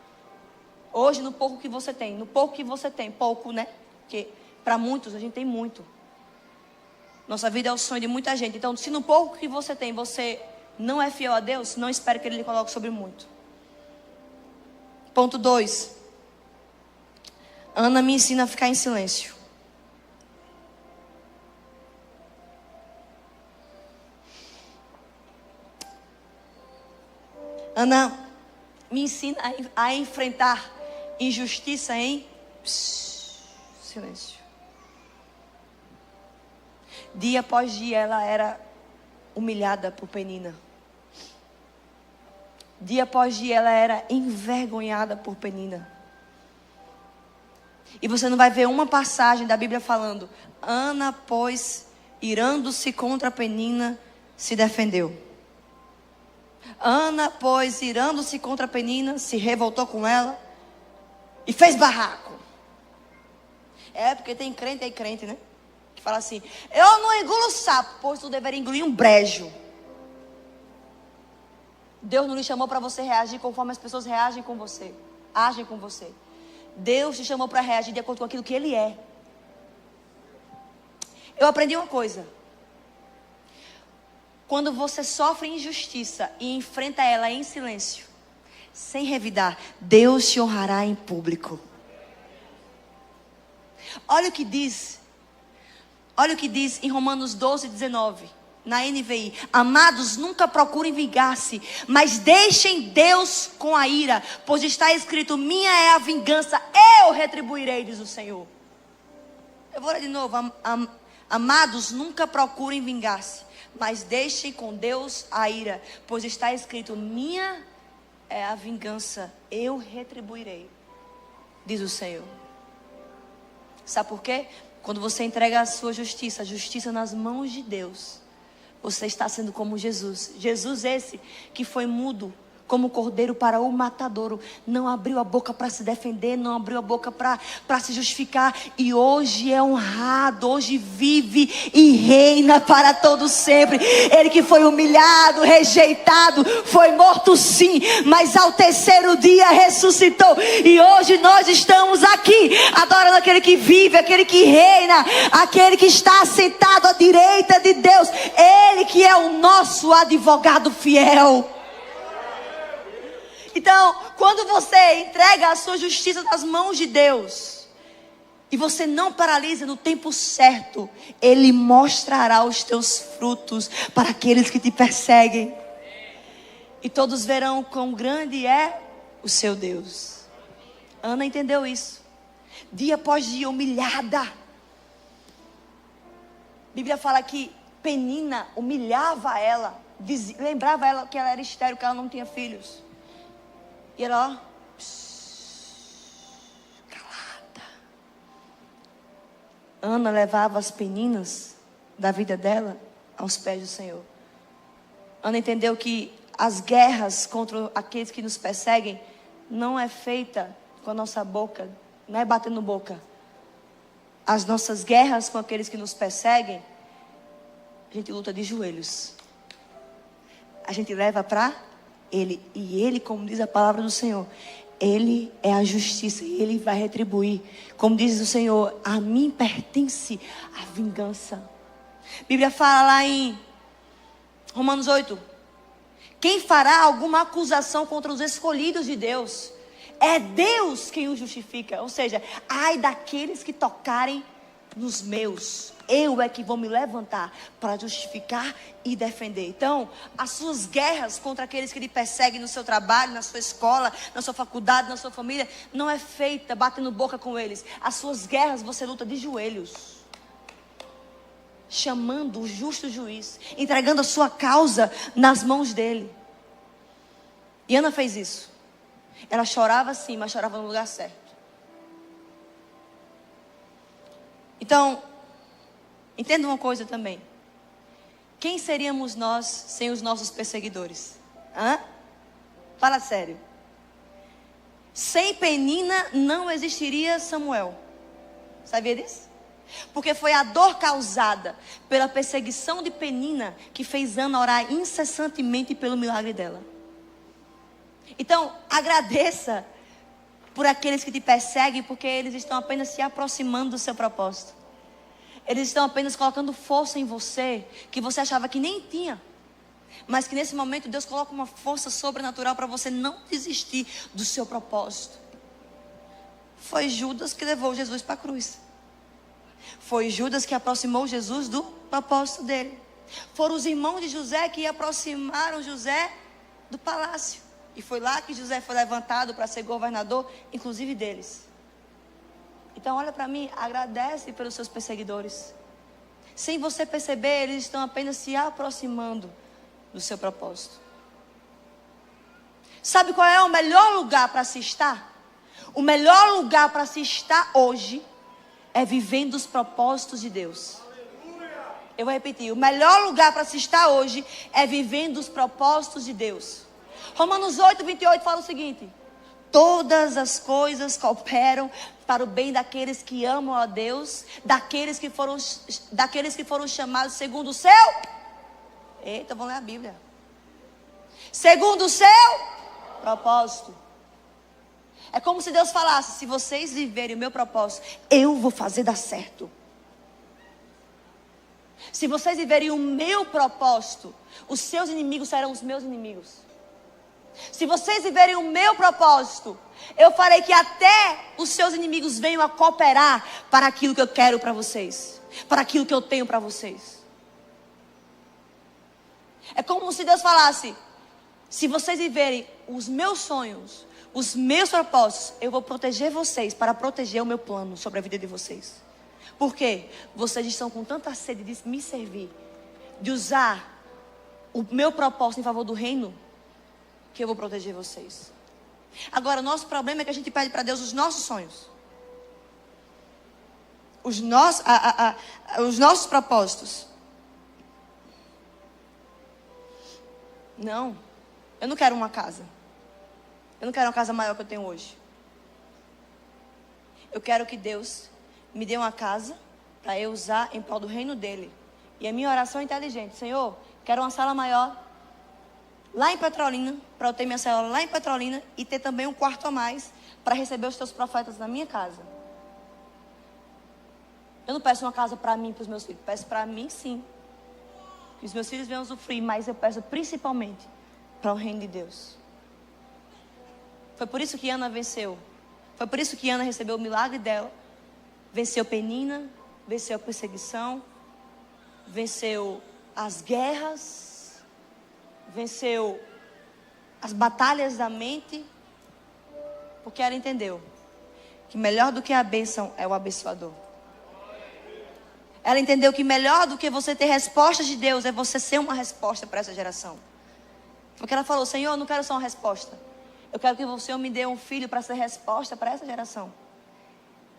Hoje, no pouco que você tem. No pouco que você tem. Pouco, né? Porque para muitos, a gente tem muito. Nossa vida é o sonho de muita gente. Então, se no pouco que você tem, você não é fiel a Deus, não espere que Ele lhe coloque sobre muito. Ponto 2. Ana me ensina a ficar em silêncio. Ana me ensina a enfrentar injustiça em silêncio. Dia após dia ela era humilhada por Penina. Dia após dia ela era envergonhada por Penina. E você não vai ver uma passagem da Bíblia falando, Ana, pois, irando-se contra Penina, se defendeu. Ana, pois, irando-se contra Penina, se revoltou com ela e fez barraco. É, porque tem crente aí, crente, né? Que fala assim, eu não engulo sapo, pois tu deveria engolir um brejo. Deus não lhe chamou para você reagir conforme as pessoas reagem com você, agem com você. Deus te chamou para reagir de acordo com aquilo que Ele é. Eu aprendi uma coisa. Quando você sofre injustiça e enfrenta ela em silêncio, sem revidar, Deus te honrará em público. Olha o que diz em Romanos 12, 19, na NVI. Amados, nunca procurem vingar-se, mas deixem Deus com a ira, pois está escrito, minha é a vingança, eu retribuirei, diz o Senhor. Eu vou ler de novo. Amados, nunca procurem vingar-se, mas deixem com Deus a ira, pois está escrito, minha é a vingança, eu retribuirei, diz o Senhor. Sabe por quê? Quando você entrega a sua justiça, a justiça nas mãos de Deus, você está sendo como Jesus. Jesus esse que foi mudo como cordeiro para o matadouro. Não abriu a boca para se defender, não abriu a boca para se justificar. E hoje é honrado, hoje vive e reina para todo sempre. Ele que foi humilhado, rejeitado, foi morto sim, mas ao terceiro dia ressuscitou. E hoje nós estamos aqui, adorando aquele que vive, aquele que reina, aquele que está sentado à direita de Deus. Ele que é o nosso advogado fiel. Então, quando você entrega a sua justiça nas mãos de Deus, e você não paralisa no tempo certo, Ele mostrará os teus frutos para aqueles que te perseguem. E todos verão quão grande é o seu Deus. Ana entendeu isso. Dia após dia, humilhada. A Bíblia fala que Penina humilhava ela, lembrava ela que ela era estéril, que ela não tinha filhos. E ela, calada. Ana levava as peninas da vida dela aos pés do Senhor. Ana entendeu que as guerras contra aqueles que nos perseguem não é feita com a nossa boca, não é batendo boca. As nossas guerras com aqueles que nos perseguem, a gente luta de joelhos. A gente leva para Ele. E Ele, como diz a palavra do Senhor, Ele é a justiça e Ele vai retribuir. Como diz o Senhor, a mim pertence a vingança. A Bíblia fala lá em Romanos 8. Quem fará alguma acusação contra os escolhidos de Deus? É Deus quem os justifica. Ou seja, ai daqueles que tocarem nos meus. Eu é que vou me levantar para justificar e defender. Então, as suas guerras contra aqueles que lhe perseguem no seu trabalho, na sua escola, na sua faculdade, na sua família, não é feita batendo boca com eles. As suas guerras você luta de joelhos, chamando o justo juiz, entregando a sua causa nas mãos dele. E Ana fez isso. Ela chorava sim, mas chorava no lugar certo. Então, entenda uma coisa também. Quem seríamos nós sem os nossos perseguidores? Fala sério. Sem Penina não existiria Samuel. Sabia disso? Porque foi a dor causada pela perseguição de Penina que fez Ana orar incessantemente pelo milagre dela. Então, agradeça por aqueles que te perseguem, porque eles estão apenas se aproximando do seu propósito. Eles estão apenas colocando força em você, que você achava que nem tinha. Mas que nesse momento Deus coloca uma força sobrenatural para você não desistir do seu propósito. Foi Judas que levou Jesus para a cruz. Foi Judas que aproximou Jesus do propósito dele. Foram os irmãos de José que aproximaram José do palácio. E foi lá que José foi levantado para ser governador, inclusive deles. Então olha para mim, agradece pelos seus perseguidores. Sem você perceber, eles estão apenas se aproximando do seu propósito. Sabe qual é o melhor lugar para se estar? O melhor lugar para se estar hoje é vivendo os propósitos de Deus. Eu vou repetir, o melhor lugar para se estar hoje é vivendo os propósitos de Deus. Romanos 8, 28 fala o seguinte: todas as coisas cooperam para o bem daqueles que amam a Deus, daqueles que foram chamados segundo o seu. Eita, vamos ler a Bíblia. Segundo o seu propósito. É como se Deus falasse: se vocês viverem o meu propósito, eu vou fazer dar certo. Se vocês viverem o meu propósito, os seus inimigos serão os meus inimigos. Se vocês viverem o meu propósito, eu farei que até os seus inimigos venham a cooperar para aquilo que eu quero para vocês, para aquilo que eu tenho para vocês. É como se Deus falasse: se vocês viverem os meus sonhos, os meus propósitos, eu vou proteger vocês para proteger o meu plano sobre a vida de vocês. Por quê? Vocês estão com tanta sede de me servir, de usar o meu propósito em favor do reino, que eu vou proteger vocês. Agora, o nosso problema é que a gente pede para Deus os nossos sonhos, os nossos propósitos. Não, eu não quero uma casa. Eu não quero uma casa maior que eu tenho hoje. Eu quero que Deus me dê uma casa para eu usar em prol do reino dele. E a minha oração é inteligente. Senhor, quero uma sala maior lá em Petrolina, para eu ter minha célula lá em Petrolina e ter também um quarto a mais para receber os teus profetas na minha casa. Eu não peço uma casa para mim e para os meus filhos. Peço para mim, sim. Que os meus filhos venham usufruir, mas eu peço principalmente para o reino de Deus. Foi por isso que Ana venceu. Foi por isso que Ana recebeu o milagre dela. Venceu Penina, venceu a perseguição, venceu as guerras, venceu as batalhas da mente, porque ela entendeu que melhor do que a bênção é o abençoador. Ela entendeu que melhor do que você ter respostas de Deus é você ser uma resposta para essa geração. Porque ela falou: Senhor, eu não quero só uma resposta. Eu quero que o Senhor me dê um filho para ser resposta para essa geração.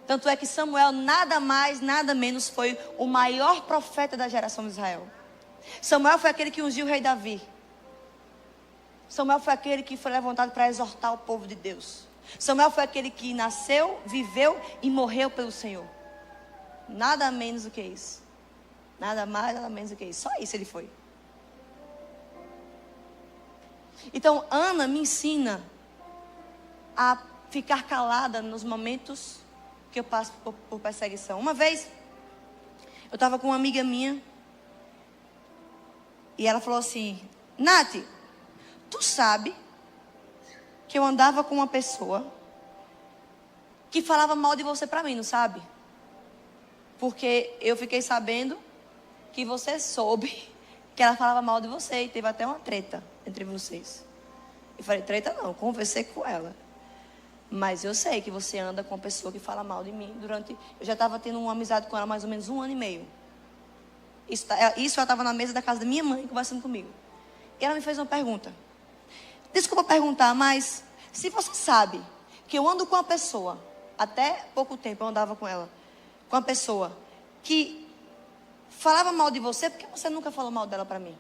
Tanto é que Samuel, nada mais, nada menos, foi o maior profeta da geração de Israel. Samuel foi aquele que ungiu o rei Davi. Samuel foi aquele que foi levantado para exortar o povo de Deus. Samuel foi aquele que nasceu, viveu e morreu pelo Senhor. Nada menos do que isso. Nada mais, nada menos do que isso. Só isso ele foi. Então, Ana me ensina a ficar calada nos momentos que eu passo por perseguição. Uma vez, eu estava com uma amiga minha e ela falou assim: Nath, tu sabe que eu andava com uma pessoa que falava mal de você para mim, não sabe? Porque eu fiquei sabendo que você soube que ela falava mal de você e teve até uma treta entre vocês. Eu falei: treta não, conversei com ela. Mas eu sei que você anda com uma pessoa que fala mal de mim eu já estava tendo uma amizade com ela mais ou menos 1 ano e meio. Isso eu estava na mesa da casa da minha mãe conversando comigo. E ela me fez uma pergunta. Desculpa perguntar, mas se você sabe que eu ando com uma pessoa, até pouco tempo eu andava com ela, com uma pessoa que falava mal de você, por que você nunca falou mal dela para mim?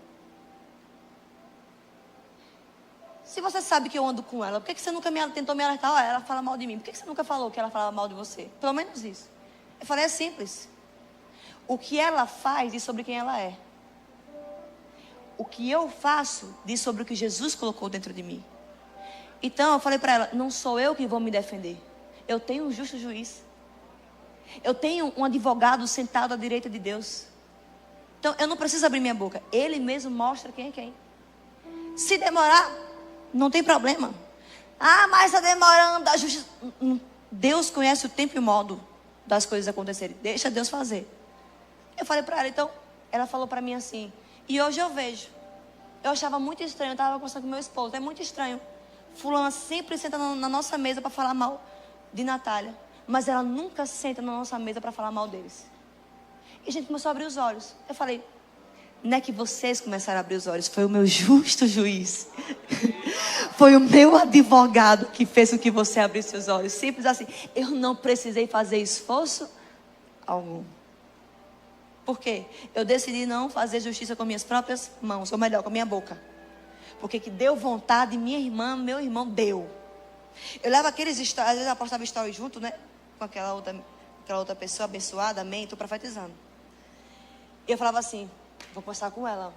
Se você sabe que eu ando com ela, por que você nunca tentou me alertar? Ela fala mal de mim. Por que você nunca falou que ela falava mal de você? Pelo menos isso. Eu falei: é simples. O que ela faz diz sobre quem ela é. O que eu faço diz sobre o que Jesus colocou dentro de mim. Então eu falei para ela: não sou eu que vou me defender. Eu tenho um justo juiz. Eu tenho um advogado sentado à direita de Deus. Então eu não preciso abrir minha boca. Ele mesmo mostra quem é quem. Se demorar, não tem problema. Ah, mas está demorando a justiça. Deus conhece o tempo e o modo das coisas acontecerem. Deixa Deus fazer. Eu falei para ela, então, ela falou para mim assim: e hoje eu vejo. Eu achava muito estranho, eu estava conversando com meu esposo, é muito estranho. Fulana sempre senta na nossa mesa para falar mal de Natália, mas ela nunca senta na nossa mesa para falar mal deles. E a gente começou a abrir os olhos. Eu falei: não é que vocês começaram a abrir os olhos, foi o meu justo juiz. Foi o meu advogado que fez com que você abrisse os olhos. Simples assim. Eu não precisei fazer esforço algum. Por quê? Eu decidi não fazer justiça com minhas próprias mãos, ou melhor, com a minha boca. Porque que deu vontade, minha irmã, meu irmão deu. Eu levo aqueles stories, às vezes eu postava stories junto, né? Com aquela outra pessoa abençoada, amém, estou profetizando. E eu falava assim: vou conversar com ela.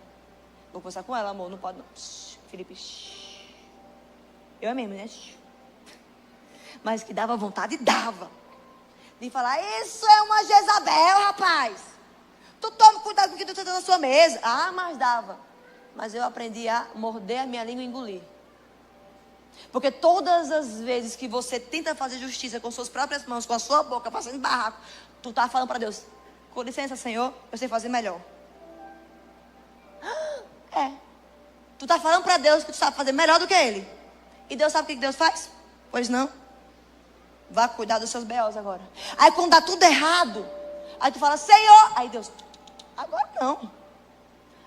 Vou conversar com ela, amor. Não pode não. Shhh, Felipe, shhh. Eu é mesmo, né? Shhh. Mas que dava vontade, dava. De falar: isso é uma Jezabel, rapaz. Tu toma cuidado com o que tu está na sua mesa. Ah, mas dava. Mas eu aprendi a morder a minha língua e engolir. Porque todas as vezes que você tenta fazer justiça com suas próprias mãos, com a sua boca, fazendo barraco, tu tá falando para Deus: com licença, Senhor, eu sei fazer melhor. É. Tu tá falando para Deus que tu sabe fazer melhor do que Ele. E Deus sabe o que Deus faz? Pois não. Vá cuidar dos seus B.O.s agora. Aí quando dá tudo errado, aí tu fala: Senhor. Aí Deus: agora não.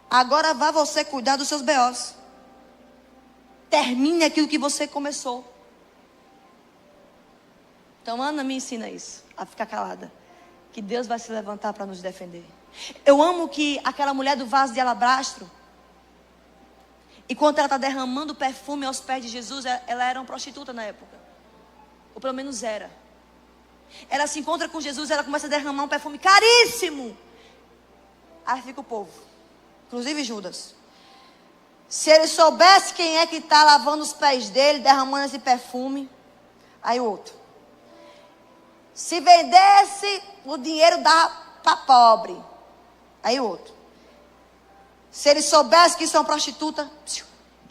Agora vá você cuidar dos seus B.O.s. Termine aquilo que você começou. Então Ana me ensina isso, a ficar calada. Que Deus vai se levantar para nos defender. Eu amo que aquela mulher do vaso de alabastro, Enquanto ela está derramando perfume aos pés de Jesus, ela era uma prostituta na época. Ou pelo menos era. Ela se encontra com Jesus, ela começa a derramar um perfume caríssimo. Aí fica o povo, inclusive Judas. Se ele soubesse quem é que está lavando os pés dele, derramando esse perfume. Aí o outro. Se vendesse, o dinheiro dá para pobre. Aí o outro. Se ele soubesse que isso é uma prostituta,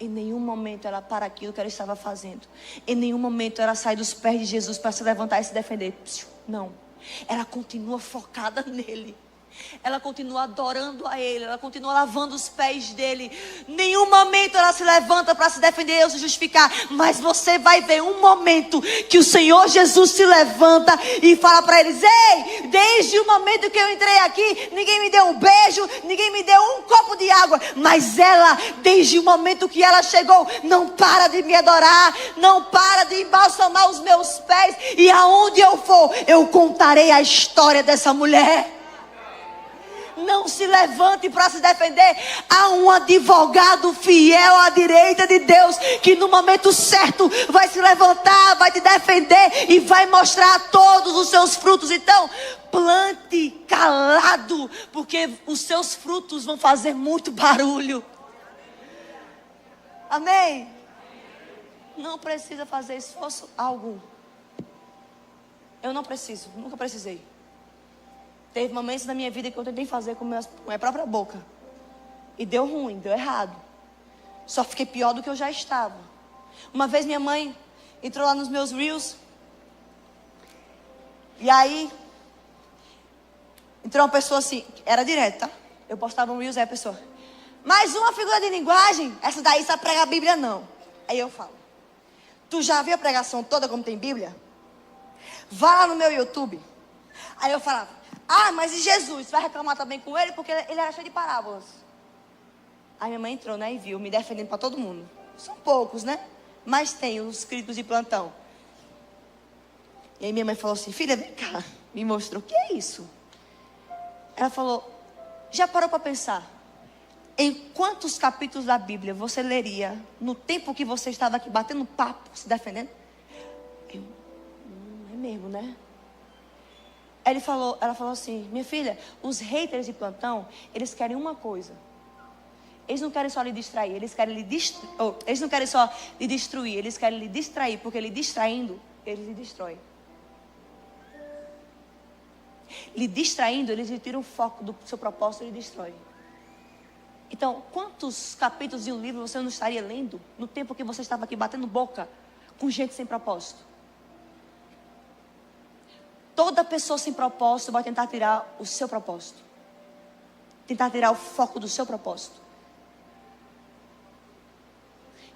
em nenhum momento ela para aquilo que ela estava fazendo. Em nenhum momento ela sai dos pés de Jesus para se levantar e se defender. Não. Ela continua focada nele. Ela continua adorando a Ele. Ela continua lavando os pés dele. Nenhum momento ela se levanta para se defender ou se justificar. Mas você vai ver um momento que o Senhor Jesus se levanta e fala para eles: ei, desde o momento que eu entrei aqui, ninguém me deu um beijo, ninguém me deu um copo de água. Mas ela, desde o momento que ela chegou, não para de me adorar, não para de embalsamar os meus pés. E aonde eu for, eu contarei a história dessa mulher. Não se levante para se defender. Há um advogado fiel à direita de Deus, que no momento certo vai se levantar, vai te defender e vai mostrar todos os seus frutos. Então, plante calado, porque os seus frutos vão fazer muito barulho. Amém? Não precisa fazer esforço algum. Eu não preciso, nunca precisei. Teve momentos na minha vida que eu tentei fazer com minha própria boca. E deu ruim, deu errado. Só fiquei pior do que eu já estava. Uma vez minha mãe entrou lá nos meus reels. E aí, entrou uma pessoa assim, era direto, tá? Eu postava um reels, aí a pessoa: mais uma figura de linguagem? Essa daí sabe pregar a Bíblia não. Aí eu falo: tu já viu a pregação toda como tem Bíblia? Vá lá no meu YouTube. Aí eu falava: ah, mas e Jesus? Vai reclamar também com ele? Porque ele era cheio de parábolas. Aí minha mãe entrou, né, e viu, me defendendo para todo mundo. São poucos, né? Mas tem os críticos de plantão. E aí minha mãe falou assim: filha, vem cá. Me mostrou: o que é isso? Ela falou: já parou para pensar em quantos capítulos da Bíblia você leria no tempo que você estava aqui batendo papo, se defendendo? Eu, é mesmo, né? Ela falou assim: minha filha, os haters de plantão, eles querem uma coisa. Eles não querem só lhe distrair, eles não querem só lhe destruir, eles querem lhe distrair, porque lhe distraindo, eles lhe destroem. Lhe distraindo, eles lhe tiram o foco do seu propósito e lhe destroem. Então, quantos capítulos de um livro você não estaria lendo no tempo que você estava aqui batendo boca com gente sem propósito? Toda pessoa sem propósito vai tentar tirar o seu propósito. Tentar tirar o foco do seu propósito.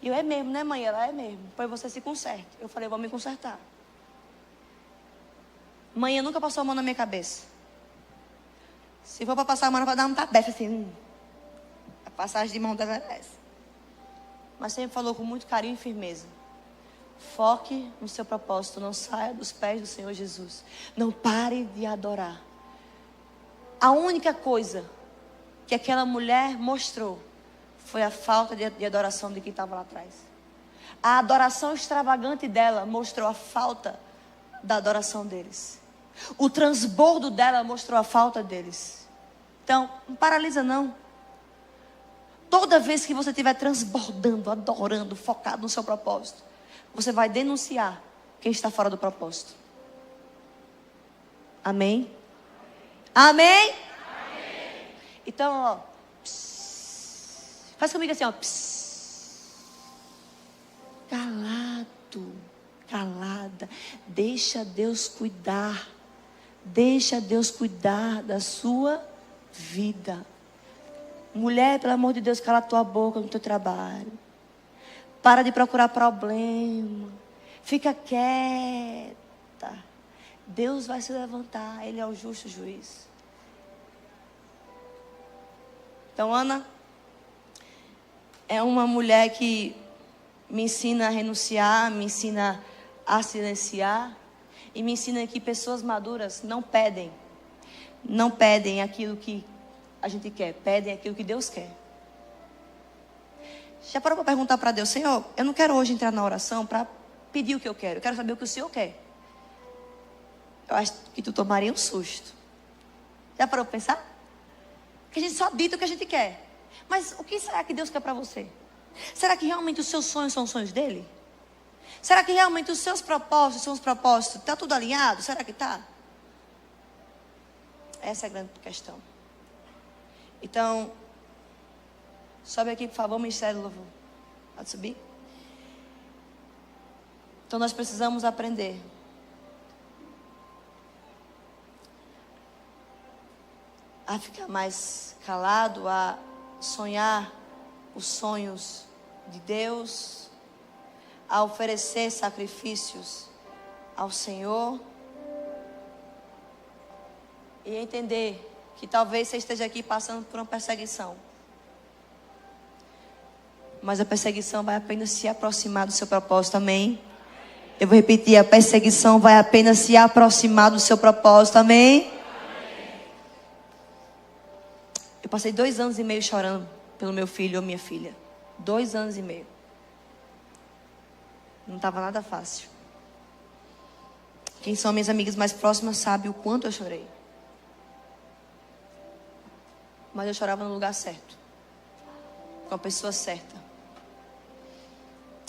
E eu: é mesmo, né, mãe? Ela: é mesmo. Depois você se conserta. Eu falei: vou me consertar. Mãe nunca passou a mão na minha cabeça. Se for para passar a mão, para dar um tabefe assim. A passagem de mão dela é essa. Mas sempre falou com muito carinho e firmeza: foque no seu propósito, não saia dos pés do Senhor Jesus. Não pare de adorar. A única coisa que aquela mulher mostrou foi a falta de adoração de quem estava lá atrás. A adoração extravagante dela mostrou a falta da adoração deles. O transbordo dela mostrou a falta deles. Então, não paralisa não. Toda vez que você estiver transbordando, adorando, focado no seu propósito, você vai denunciar quem está fora do propósito. Amém? Amém? Amém. Então, ó, faz comigo assim, ó. Calado, calada. Deixa Deus cuidar. Deixa Deus cuidar da sua vida. Mulher, pelo amor de Deus, cala a tua boca no teu trabalho. Para de procurar problema. Fica quieta. Deus vai se levantar. Ele é o justo juiz. Então, Ana é uma mulher que me ensina a renunciar, me ensina a silenciar. E me ensina que pessoas maduras não pedem aquilo que a gente quer, pedem aquilo que Deus quer. Já parou para perguntar para Deus: Senhor, eu não quero hoje entrar na oração para pedir o que eu quero saber o que o Senhor quer. Eu acho que tu tomaria um susto. Já parou para pensar? Que a gente só dita o que a gente quer. Mas o que será que Deus quer para você? Será que realmente os seus sonhos são os sonhos dele? Será que realmente os seus propósitos são os propósitos? Está tudo alinhado? Será que está? Essa é a grande questão. Então, sobe aqui, por favor, Ministério do Louvor. Pode subir? Então, nós precisamos aprender a ficar mais calado, a sonhar os sonhos de Deus, a oferecer sacrifícios ao Senhor e entender que talvez você esteja aqui passando por uma perseguição, mas a perseguição vai apenas se aproximar do seu propósito, amém? Eu vou repetir, a perseguição vai apenas se aproximar do seu propósito, amém? Eu passei 2 anos e meio chorando pelo meu filho ou minha filha. 2 anos e meio. Não estava nada fácil. Quem são minhas amigas mais próximas sabe o quanto eu chorei. Mas eu chorava no lugar certo, com a pessoa certa.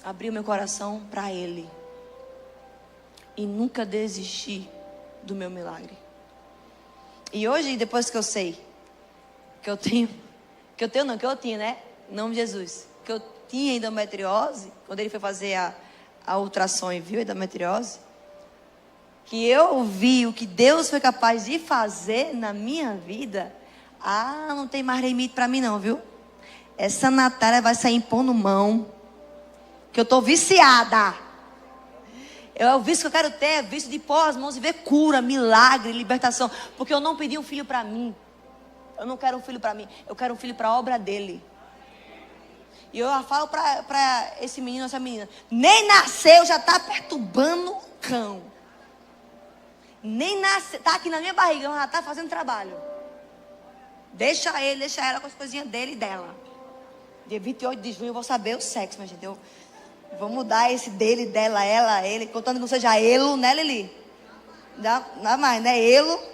Abri o meu coração para Ele. E nunca desisti do meu milagre. E hoje, depois que eu sei que eu tinha, né? Em nome de Jesus. Que eu tinha endometriose, quando ele foi fazer a ultrassom e viu a endometriose, que eu vi o que Deus foi capaz de fazer na minha vida. Não tem mais limite para mim não, viu? Essa Natália vai sair impondo mão, que eu estou viciada. O vício que eu quero ter é vício de pôr as mãos e ver cura, milagre, libertação. Porque eu não pedi um filho para mim. Eu não quero um filho para mim, eu quero um filho para a obra dele. E eu falo para esse menino, essa menina: nem nasceu, já está perturbando o cão. Nem nasceu, está aqui na minha barriga, mas já está fazendo trabalho. Deixa ela com as coisinhas dele e dela. Dia 28 de junho eu vou saber o sexo, minha gente. Eu vou mudar esse dele, dela, ela, ele. Contando que não seja elo, né, Lili? Não mais, né? Elo.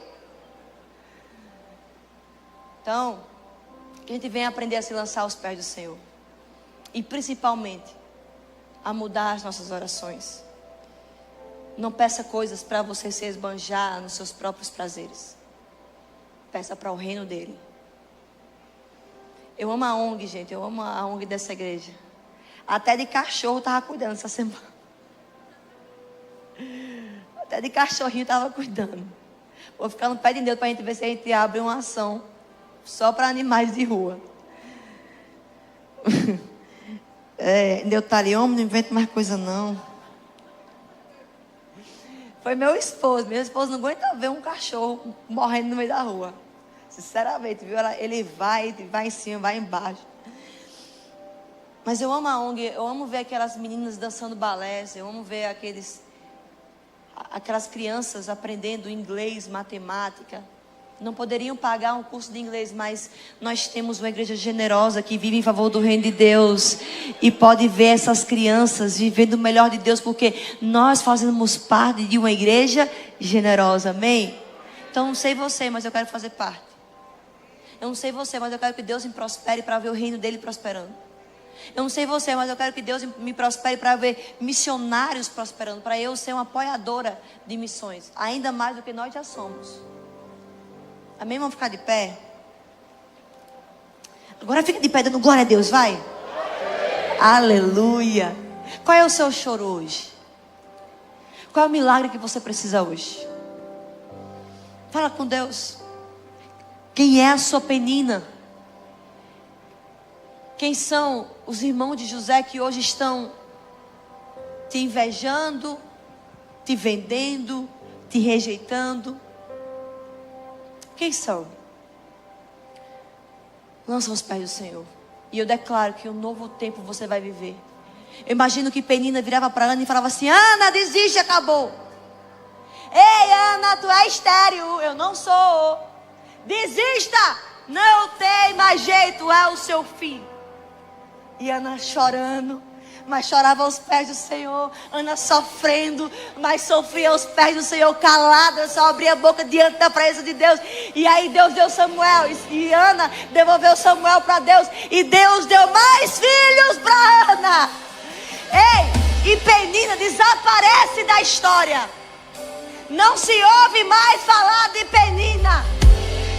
Então, que a gente venha aprender a se lançar aos pés do Senhor. E principalmente, a mudar as nossas orações. Não peça coisas para você se esbanjar nos seus próprios prazeres. Peça para o reino dele. Eu amo a ONG, gente. Eu amo a ONG dessa igreja. Até de cachorro estava cuidando essa semana. Até de cachorrinho estava cuidando. Vou ficar no pé de Deus para a gente ver se a gente abre uma ação só para animais de rua. Deus tá ali, homem, não inventa mais coisa não. Foi meu esposo não aguenta ver um cachorro morrendo no meio da rua. Sinceramente, viu? Ele vai em cima, vai embaixo. Mas eu amo a ONG, eu amo ver aquelas meninas dançando balés, eu amo ver aquelas crianças aprendendo inglês, matemática. Não poderiam pagar um curso de inglês, mas nós temos uma igreja generosa que vive em favor do reino de Deus e pode ver essas crianças vivendo o melhor de Deus, porque nós fazemos parte de uma igreja generosa, amém? Então não sei você, mas eu quero fazer parte. Eu não sei você, mas eu quero que Deus me prospere para ver o reino dele prosperando. Eu não sei você, mas eu quero que Deus me prospere para ver missionários prosperando, para eu ser uma apoiadora de missões, ainda mais do que nós já somos. Amém? Vamos ficar de pé? Agora fica de pé dando glória a Deus, vai. Aleluia. Qual é o seu choro hoje? Qual é o milagre que você precisa hoje? Fala com Deus. Quem é a sua Penina? Quem são os irmãos de José que hoje estão te invejando, te vendendo, te rejeitando? Quem são? Lança aos pés do Senhor. E eu declaro que um novo tempo você vai viver. Eu imagino que Penina virava para Ana e falava assim: Ana, desiste, acabou. Ei, Ana, tu é estéril. Eu não sou. Desista. Não tem mais jeito, é o seu filho. E Ana chorando, mas chorava aos pés do Senhor. Ana sofrendo, mas sofria aos pés do Senhor, calada, só abria a boca diante da presença de Deus. E aí Deus deu Samuel, e Ana devolveu Samuel para Deus, e Deus deu mais filhos para Ana. Ei, e Penina desaparece da história. Não se ouve mais falar de Penina.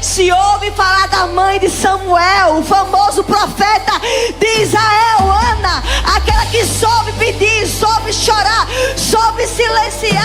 Se ouve falar da mãe de Samuel, o famoso profeta de Israel, Ana, aquela que soube pedir, soube chorar, soube silenciar.